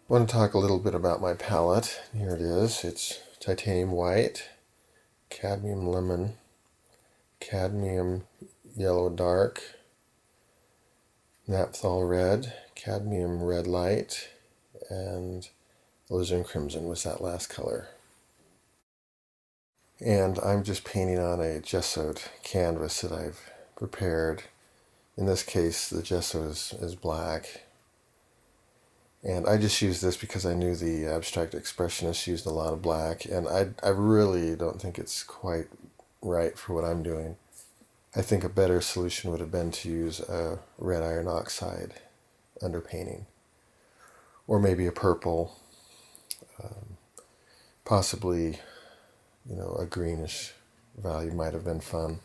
I want to talk a little bit about my palette. Here it is. It's titanium white, cadmium lemon, cadmium yellow dark, naphthol red, cadmium red light, and alizarin crimson was that last color. And I'm just painting on a gessoed canvas that I've prepared. In this case, the gesso is black. And I just used this because I knew the abstract expressionists used a lot of black, and I really don't think it's quite right for what I'm doing. I think a better solution would have been to use a red iron oxide underpainting, or maybe a purple, possibly, a greenish value might have been fun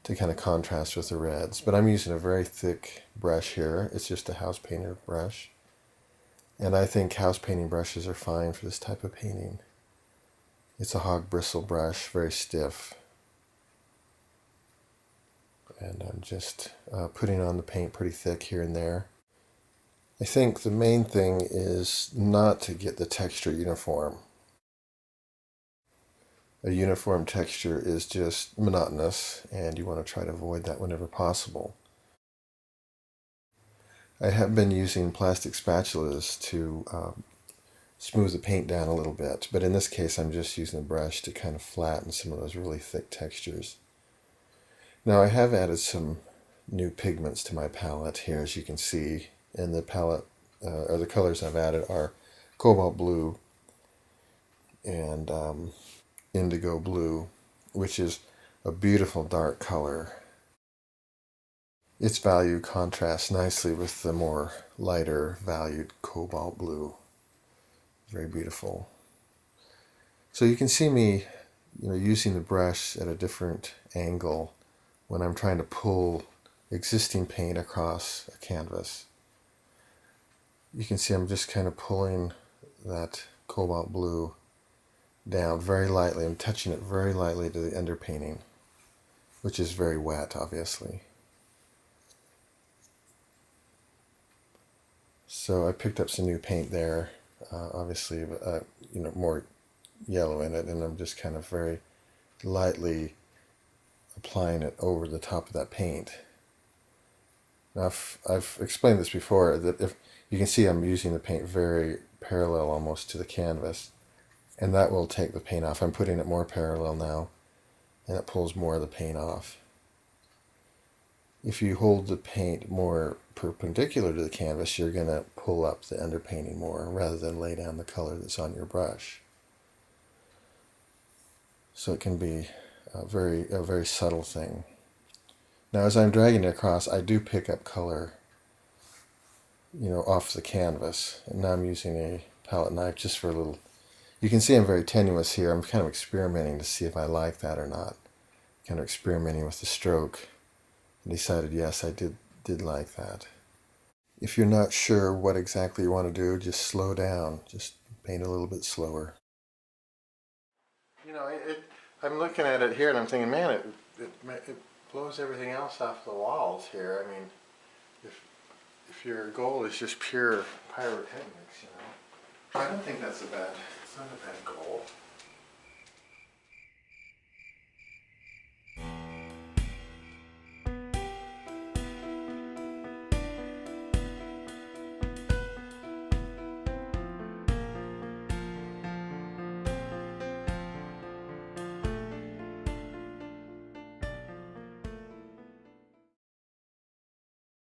to kind of contrast with the reds. But I'm using a very thick brush here. It's just a house painter brush. And I think house painting brushes are fine for this type of painting. It's a hog bristle brush, very stiff. And I'm just putting on the paint pretty thick here and there. I think the main thing is not to get the texture uniform. A uniform texture is just monotonous, and you want to try to avoid that whenever possible. I have been using plastic spatulas to smooth the paint down a little bit, but in this case I'm just using a brush to kind of flatten some of those really thick textures. Now I have added some new pigments to my palette here, as you can see, and the palette, or the colors I've added are cobalt blue and indigo blue, which is a beautiful dark color. Its value contrasts nicely with the more lighter valued cobalt blue. Very beautiful. So you can see me, using the brush at a different angle when I'm trying to pull existing paint across a canvas. You can see I'm just kind of pulling that cobalt blue down very lightly. I'm touching it very lightly to the underpainting, which is very wet, obviously. So I picked up some new paint there, obviously, more yellow in it, and I'm just kind of very lightly applying it over the top of that paint. Now, I've explained this before, that if you can see I'm using the paint very parallel almost to the canvas, and that will take the paint off. I'm putting it more parallel now, and it pulls more of the paint off. If you hold the paint more perpendicular to the canvas, you're going to pull up the underpainting more rather than lay down the color that's on your brush. So it can be a very subtle thing. Now as I'm dragging it across, I do pick up color, off the canvas. And now I'm using a palette knife just for a little. You can see I'm very tenuous here. I'm kind of experimenting to see if I like that or not. Kind of experimenting with the stroke. And decided, yes, I did like that. If you're not sure what exactly you want to do, just slow down. Just paint a little bit slower. I'm looking at it here and I'm thinking, man, it blows everything else off the walls here. I mean, if your goal is just pure pyrotechnics, I don't think it's not a bad goal.